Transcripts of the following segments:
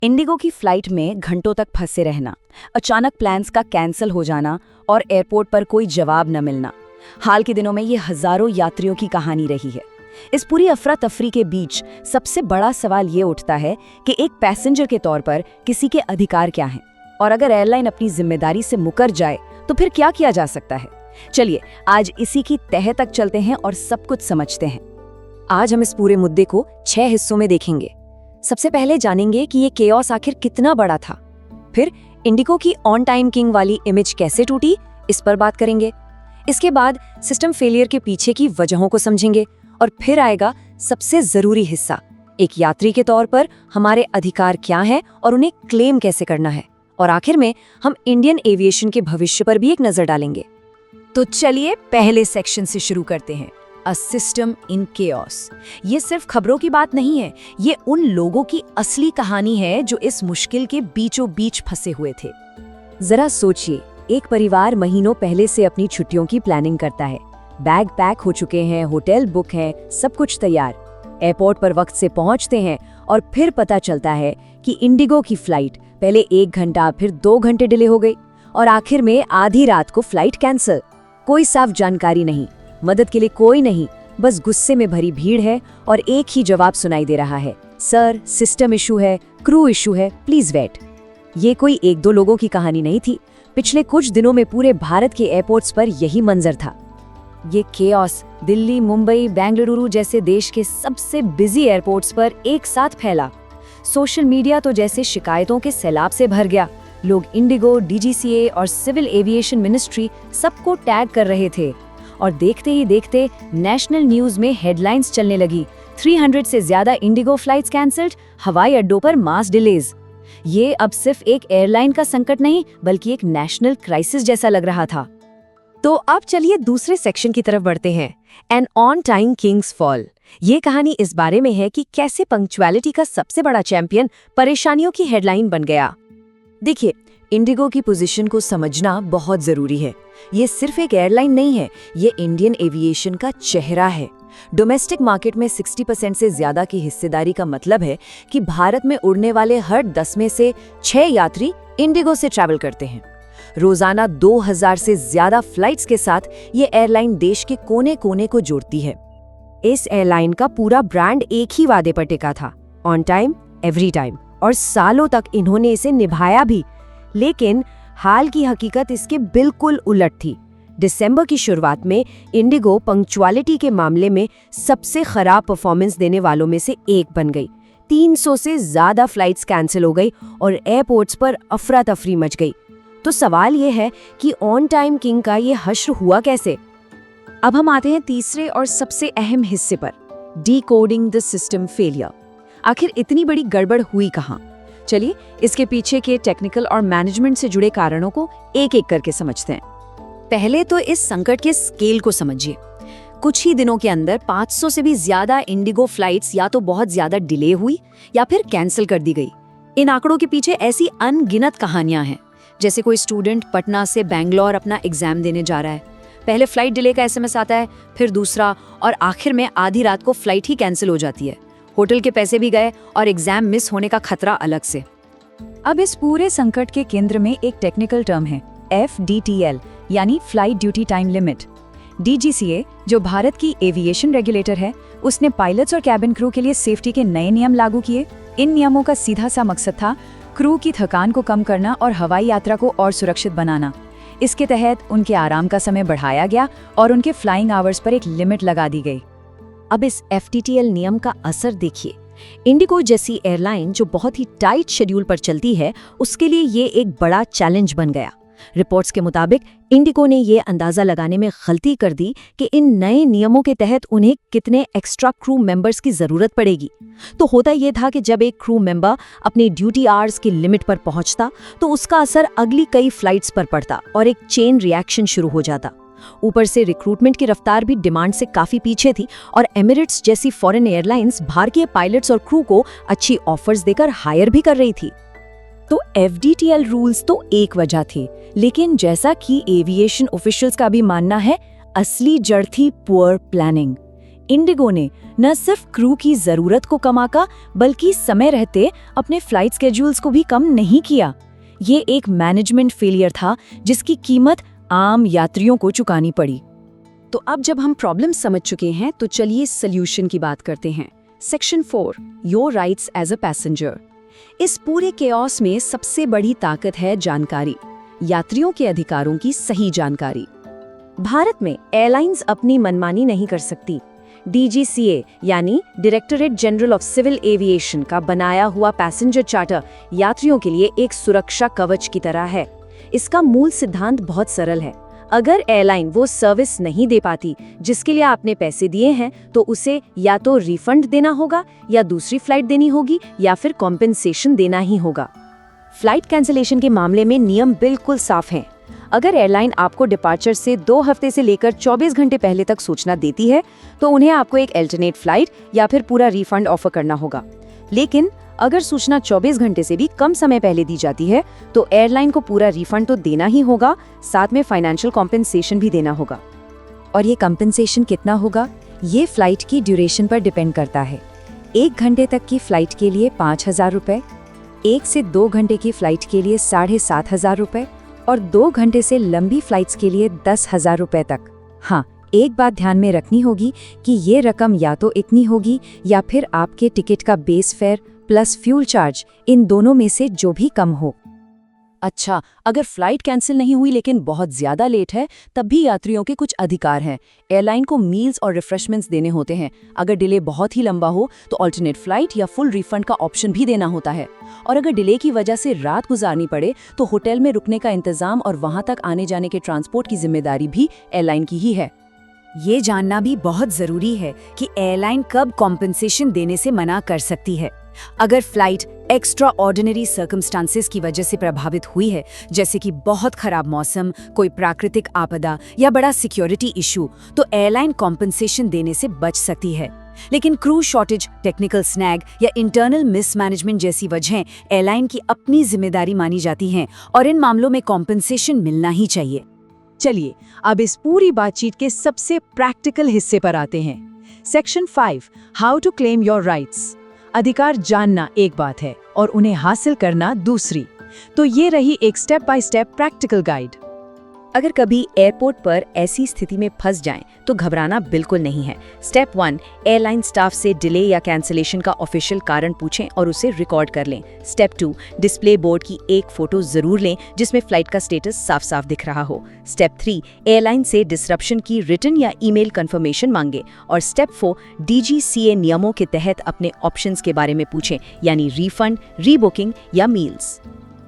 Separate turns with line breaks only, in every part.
Indigo की flight में घंटों तक फंसे रहना, अचानक प्लान्स का कैंसिल हो जाना और एयरपोर्ट पर कोई जवाब न मिलना। हाल के दिनों में ये हजारों यात्रियों की कहानी रही है। इस पूरी अफरा तफरी के बीच सबसे बड़ा सवाल ये उठता है कि एक पैसेंजर के तौर पर किसी के अधिकार क्या हैं, और अगर एयरलाइन अपनी जिम्मेदारी से मुकर जाए तो फिर क्या किया जा सकता है। चलिए आज इसी की तह तक चलते हैं और सब कुछ समझते हैं। आज हम इस पूरे मुद्दे को 6 हिस्सों में देखेंगे। सबसे पहले जानेंगे कि ये केओस आखिर कितना बड़ा था। फिर इंडिगो की ऑन टाइम किंग वाली इमेज कैसे टूटी, इस पर बात करेंगे। इसके बाद सिस्टम फेलियर के पीछे की वजहों को समझेंगे और फिर आएगा सबसे जरूरी हिस्सा, एक यात्री के तौर पर हमारे अधिकार क्या हैं और उन्हें क्लेम कैसे करना है। और आखिर में हम इंडियन एविएशन के भविष्य पर भी एक नजर डालेंगे। तो चलिए पहले सेक्शन से शुरू करते हैं, अ सिस्टम इन केओस। ये सिर्फ खबरों की बात नहीं है, ये उन लोगों की असली कहानी है जो इस मुश्किल के बीचों बीच फंसे हुए थे। जरा सोचिए, एक परिवार महीनों पहले से अपनी छुट्टियों की प्लानिंग करता है। बैग पैक हो चुके हैं, होटल बुक है, सब कुछ तैयार। एयरपोर्ट पर वक्त से पहुंचते हैं और फिर पता चलता है कि इंडिगो की फ्लाइट पहले 1 घंटा फिर 2 घंटे डिले हो गई और आखिर में आधी रात को फ्लाइट कैंसिल। कोई साफ जानकारी नहीं, मदद के लिए कोई नहीं, बस गुस्से में भरी भीड़ है और एक ही जवाब सुनाई दे रहा है, सर सिस्टम इशू है, क्रू इशू है, प्लीज वेट। ये कोई 1-2 लोगों की कहानी नहीं थी। पिछले कुछ दिनों में पूरे भारत के एयरपोर्ट्स पर यही मंजर था। ये केओस दिल्ली, मुंबई, बेंगलुरु जैसे देश के सबसे बिजी एयरपोर्ट्स पर एक साथ फैला। सोशल मीडिया तो जैसे शिकायतों के सैलाब से भर गया। लोग इंडिगो, डीजीसीए और सिविल एविएशन मिनिस्ट्री सबको टैग कर रहे थे और देखते ही देखते नेशनल न्यूज में हेडलाइंस चलने लगी, 300 से ज्यादा इंडिगो फ्लाइट्स कैंसिल्ड, हवाई अड्डों पर मास डिलेज। ये अब सिर्फ एक एयरलाइन का संकट नहीं बल्कि एक नेशनल क्राइसिस जैसा लग रहा था। तो अब चलिए दूसरे सेक्शन की तरफ बढ़ते हैं, an on time kings fall. ये कहानी इस बारे में है कि कैसे पंक्चुअलिटी का सबसे बड़ा चैंपियन परेशानियों की हेडलाइन बन गया। देखिए, इंडिगो की पोजीशन को समझना बहुत जरूरी है। ये सिर्फ एक एयरलाइन नहीं है, ये इंडियन एविएशन का चेहरा है। डोमेस्टिक मार्केट में 60% से ज्यादा की हिस्सेदारी का मतलब है कि भारत में उड़ने वाले हर 10 में से 6 यात्री इंडिगो से ट्रैवल करते हैं। रोजाना 2000 से ज्यादा फ्लाइट्स के साथ ये एयरलाइन देश के कोने कोने को जोड़ती है। इस एयरलाइन का पूरा ब्रांड एक ही वादे पर टिका था, ऑन टाइम एवरी टाइम, और सालों तक इन्होंने इसे निभाया भी। लेकिन हाल की हकीकत इसके बिल्कुल उलट थी। दिसंबर की शुरुआत में इंडिगो पंक्चुअलिटी के मामले में सबसे खराब परफॉर्मेंस देने वालों में से एक बन गई। 300 से ज्यादा फ्लाइट्स कैंसिल हो गई और एयरपोर्ट्स पर अफरा तफरी मच गई। तो सवाल ये है कि ऑन टाइम किंग का ये हश्र हुआ कैसे। अब हम आते हैं तीसरे और सबसे अहम हिस्से पर, डिकोडिंग द सिस्टम फेलियर। आखिर इतनी बड़ी गड़बड़ हुई कहाँ? चलिए इसके पीछे के टेक्निकल और मैनेजमेंट से जुड़े कारणों को एक एक करके समझते हैं। पहले तो इस संकट के स्केल को समझिए। कुछ ही दिनों के अंदर 500 से भी ज्यादा इंडिगो फ्लाइट्स या तो बहुत ज्यादा डिले हुई या फिर कैंसिल कर दी गई। इन आंकड़ों के पीछे ऐसी अनगिनत कहानियां हैं, जैसे कोई स्टूडेंट पटना से बैंगलोर अपना एग्जाम देने जा रहा है, पहले फ्लाइट डिले का एसएमएस आता है, फिर दूसरा, और आखिर में आधी रात को फ्लाइट ही कैंसिल हो जाती है। होटल के पैसे भी गए और एग्जाम मिस होने का खतरा अलग से। अब इस पूरे संकट के केंद्र में एक टेक्निकल टर्म है, FDTL, यानी flight duty time limit. DGCA, जो भारत की एविएशन रेगुलेटर है, उसने पायलट्स और कैबिन क्रू के लिए सेफ्टी के नए नियम लागू किए। इन नियमों का सीधा सा मकसद था क्रू की थकान को कम करना और हवाई यात्रा को और सुरक्षित बनाना। इसके तहत उनके आराम का समय बढ़ाया गया और उनके फ्लाइंग आवर्स पर एक लिमिट लगा दी गई। अब इस FDTL नियम का असर देखिए। इंडिगो जैसी एयरलाइन जो बहुत ही टाइट शेड्यूल पर चलती है, उसके लिए ये एक बड़ा चैलेंज बन गया। रिपोर्ट्स के मुताबिक इंडिगो ने ये अंदाजा लगाने में गलती कर दी कि इन नए नियमों के तहत उन्हें कितने एक्स्ट्रा क्रू मेंबर्स की जरूरत पड़ेगी। तो होता ये था कि जब एक क्रू मेंबर अपने ड्यूटी आवर्स की लिमिट पर पहुंचता तो उसका असर अगली कई फ्लाइट्स पर पड़ता और एक चेन रिएक्शन शुरू हो जाता। ऊपर से रिक्रूटमेंट की रफ्तार भी डिमांड से काफी पीछे थी और एमिरेट्स जैसी फॉरेन एयरलाइंस भारतीय पायलट्स और क्रू को अच्छी ऑफर्स देकर हायर भी कर रही थी। तो FDTL रूल्स तो एक वजह थी, लेकिन जैसा कि एविएशन ऑफिशियल्स का भी मानना है, असली जड़ थी पुअर प्लानिंग। इंडिगो ने न सिर्फ क्रू की जरूरत को कम आंका, बल्कि समय रहते अपने फ्लाइट स्केड्यूल्स को भी कम नहीं किया। ये एक मैनेजमेंट फेलियर था जिसकी कीमत आम यात्रियों को चुकानी पड़ी। तो अब जब हम प्रॉब्लम समझ चुके हैं तो चलिए सॉल्यूशन की बात करते हैं। Section 4, your rights as a passenger. इस पूरे केओस में सबसे बड़ी ताकत है जानकारी, यात्रियों के अधिकारों की सही जानकारी। भारत में एयरलाइंस अपनी मनमानी नहीं कर सकती। DGCA यानी directorate general of civil aviation का बनाया हुआ पैसेंजर चार्टर यात्रियों के लिए एक सुरक्षा कवच की तरह है। इसका मूल सिद्धांत बहुत सरल है। अगर एयरलाइन वो सर्विस नहीं दे पाती जिसके लिए आपने पैसे दिए हैं, तो उसे या तो रिफंड देना होगा, या दूसरी फ्लाइट देनी होगी, या फिर कॉम्पेंसेशन देना ही होगा। फ्लाइट कैंसिलेशन के मामले में नियम बिल्कुल साफ हैं। अगर एयरलाइन आपको डिपार्चर से 2 हफ्ते से लेकर 24 घंटे पहले तक सूचना देती है, तो उन्हें आपको एक अल्टरनेट फ्लाइट या फिर पूरा रिफंड ऑफर करना होगा। लेकिन अगर सूचना 24 घंटे से भी कम समय पहले दी जाती है, तो एयरलाइन को पूरा रिफंड तो देना ही होगा, साथ में फाइनेंशियल कॉम्पेंसेशन भी देना होगा। और ये कॉम्पेंसेशन कितना होगा, ये फ्लाइट की ड्यूरेशन पर डिपेंड करता है। 1 घंटे तक की फ्लाइट के लिए 5,000 रुपये, 1 से 2 घंटे की फ्लाइट के लिए 7,500 रुपये और 2 घंटे से लंबी फ्लाइट्स के लिए 10,000 रुपये तक। हाँ, एक बात ध्यान में रखनी होगी कि ये रकम या तो इतनी होगी या फिर आपके टिकट का base fare plus fuel charge, इन दोनों में से जो भी कम हो। अच्छा, अगर फ्लाइट कैंसिल नहीं हुई लेकिन बहुत ज्यादा लेट है, तब भी यात्रियों के कुछ अधिकार हैं। एयरलाइन को मील्स और रिफ्रेशमेंट्स देने होते हैं। अगर डिले बहुत ही लंबा हो तो अल्टरनेट फ्लाइट या फुल रिफंड का ऑप्शन भी देना होता है। और अगर डिले की वजह से रात गुजारनी पड़े तो होटल में रुकने का इंतजाम और वहां तक आने जाने के ट्रांसपोर्ट की जिम्मेदारी भी एयरलाइन की ही है। ये जानना भी बहुत जरूरी है कि एयरलाइन कब कॉम्पेंसेशन देने से मना कर सकती है। अगर फ्लाइट एक्स्ट्रा ऑर्डिनरी सर्कमस्टांसेस की वजह से प्रभावित हुई है, जैसे कि बहुत खराब मौसम, कोई प्राकृतिक आपदा या बड़ा सिक्योरिटी इशू, तो एयरलाइन कॉम्पेंसेशन देने से बच सकती है। लेकिन क्रू शॉर्टेज, टेक्निकल स्नैग या इंटरनल मिसमैनेजमेंट जैसी वजहें एयरलाइन की अपनी जिम्मेदारी मानी जाती हैं और इन मामलों में कॉम्पेंसेशन मिलना ही चाहिए। चलिए अब इस पूरी बातचीत के सबसे प्रैक्टिकल हिस्से पर आते हैं। Section 5, how to claim your rights. अधिकार जानना एक बात है और उन्हें हासिल करना दूसरी। तो ये रही एक step by step practical guide. अगर कभी एयरपोर्ट पर ऐसी स्थिति में फंस जाएं तो घबराना बिल्कुल नहीं है। स्टेप 1, एयरलाइन स्टाफ से डिले या कैंसिलेशन का ऑफिशियल कारण पूछें और उसे रिकॉर्ड कर लें। स्टेप 2, डिस्प्ले बोर्ड की एक फोटो जरूर लें जिसमें फ्लाइट का स्टेटस साफ साफ दिख रहा हो। स्टेप 3, एयरलाइन से डिसरप्शन की रिटन या ईमेल कंफर्मेशन मांगे। और स्टेप 4, DGCA नियमों के तहत अपने ऑप्शंस के बारे में पूछें, यानी रिफंड, रीबुकिंग या मील्स।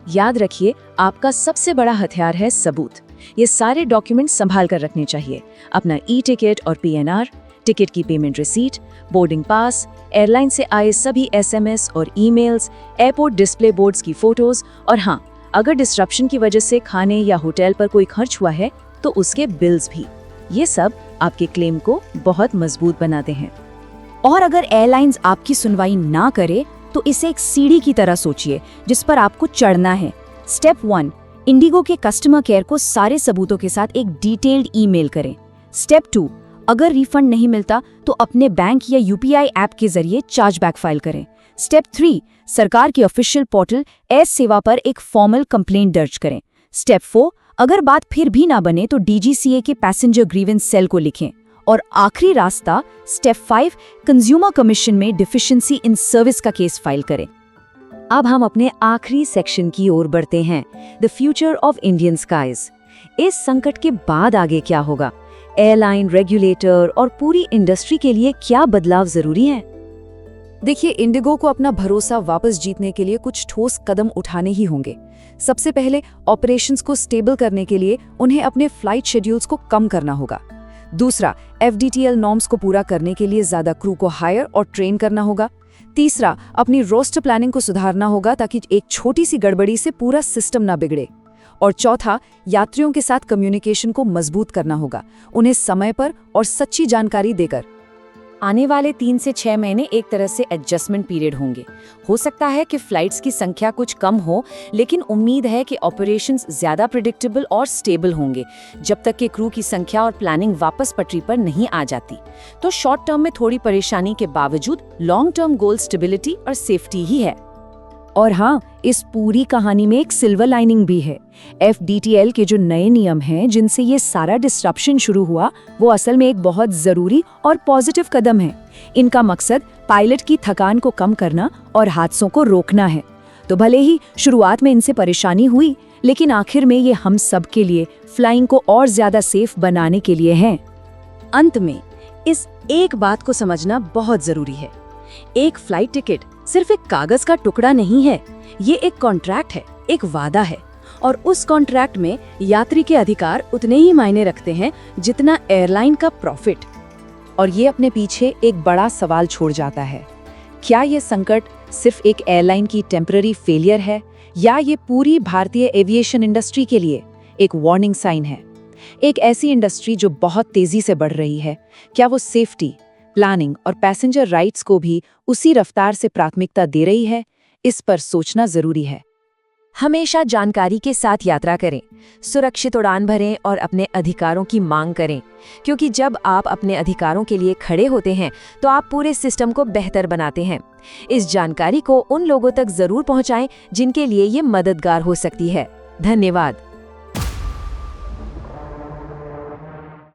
याद रखिए, आपका सबसे बड़ा हथियार है सबूत। ये सारे डॉक्यूमेंट संभाल कर रखने चाहिए। अपना टिकट और PNR, टिकट की payment receipt, boarding pass, airline से आए सभी SMS और ईमेल्स, एयरपोर्ट डिस्प्ले बोर्ड्स की फोटोज, और हाँ, अगर डिस्ट्रप्शन की वजह से खाने या होटल पर कोई खर्च हुआ है तो उसके बिल्स भी। ये सब आपके क्लेम को बहुत मजबूत बनाते हैं। और अगर एयरलाइंस आपकी सुनवाई ना करे तो इसे एक सीढ़ी की तरह सोचिए जिस पर आपको चढ़ना है। स्टेप 1, इंडिगो के कस्टमर केयर को सारे सबूतों के साथ एक डिटेल्ड ईमेल करें। स्टेप 2, अगर रिफंड नहीं मिलता तो अपने बैंक या UPI ऐप के जरिए चार्जबैक फाइल करें। स्टेप 3, सरकार के ऑफिशियल पोर्टल एस सेवा पर एक फॉर्मल कंप्लेंट दर्ज करें। स्टेप 4, अगर बात फिर भी ना बने तो DGCA के पैसेंजर ग्रीवेंस सेल को लिखें। और आखिरी रास्ता, स्टेप 5, कंज्यूमर कमीशन में डिफिशिएंसी इन सर्विस का केस फाइल करें। अब हम अपने आखिरी सेक्शन की ओर बढ़ते हैं, the future of Indian skies. इस संकट के बाद आगे क्या होगा? एयरलाइन, रेगुलेटर और पूरी इंडस्ट्री के लिए क्या बदलाव जरूरी हैं? देखिए, इंडिगो को अपना भरोसा वापस जीतने के लिए कुछ ठोस कदम उठाने ही होंगे। सबसे पहले ऑपरेशंस को स्टेबल करने के लिए उन्हें अपने फ्लाइट शेड्यूल्स को कम करना होगा। दूसरा, FDTL नॉर्म्स को पूरा करने के लिए ज्यादा क्रू को हायर और ट्रेन करना होगा। तीसरा, अपनी रोस्टर प्लानिंग को सुधारना होगा ताकि एक छोटी सी गड़बड़ी से पूरा सिस्टम ना बिगड़े। और चौथा, यात्रियों के साथ कम्युनिकेशन को मजबूत करना होगा, उन्हें समय पर और सच्ची जानकारी देकर। आने वाले 3 से 6 महीने एक तरह से एडजस्टमेंट पीरियड होंगे। हो सकता है कि फ्लाइट्स की संख्या कुछ कम हो, लेकिन उम्मीद है कि ऑपरेशंस ज़्यादा प्रिडिक्टेबल और स्टेबल होंगे जब तक कि क्रू की संख्या और प्लानिंग वापस पटरी पर नहीं आ जाती। तो शॉर्ट टर्म में थोड़ी परेशानी के बावजूद लॉन्ग टर्म गोल स्टेबिलिटी और सेफ्टी ही है। और हाँ, इस पूरी कहानी में एक सिल्वर लाइनिंग भी है। FDTL के जो नए नियम हैं जिनसे ये सारा डिस्ट्रप्शन शुरू हुआ, वो असल में एक बहुत ज़रूरी और पॉजिटिव कदम है। इनका मकसद पायलट की थकान को कम करना और हादसों को रोकना है। तो भले ही शुरुआत में इनसे परेशानी हुई, लेकिन आखिर में ये हम सब के लिए फ्लाइंग को और ज़्यादा सेफ बनाने के लिए हैं। अंत में इस एक बात को समझना बहुत ज़रूरी है। एक फ्लाइट टिकट सिर्फ एक कागज का टुकड़ा नहीं है, ये एक कॉन्ट्रैक्ट है, एक वादा है। और उस कॉन्ट्रैक्ट में यात्री के अधिकार उतने ही मायने रखते हैं जितना एयरलाइन का प्रॉफिट। और ये अपने पीछे एक बड़ा सवाल छोड़ जाता है, क्या ये संकट सिर्फ एक एयरलाइन की टेम्पररी फेलियर है, या ये पूरी भारतीय एविएशन इंडस्ट्री के लिए एक वार्निंग साइन है? एक ऐसी इंडस्ट्री जो बहुत तेजी से बढ़ रही है, क्या वो सेफ्टी, प्लानिंग और पैसेंजर राइट्स को भी उसी रफ्तार से प्राथमिकता दे रही है? इस पर सोचना जरूरी है। हमेशा जानकारी के साथ यात्रा करें, सुरक्षित उड़ान भरें और अपने अधिकारों की मांग करें, क्योंकि जब आप अपने अधिकारों के लिए खड़े होते हैं तो आप पूरे सिस्टम को बेहतर बनाते हैं। इस जानकारी को उन लोगों तक जरूर पहुंचाएं जिनके लिए ये मददगार हो सकती है। धन्यवाद।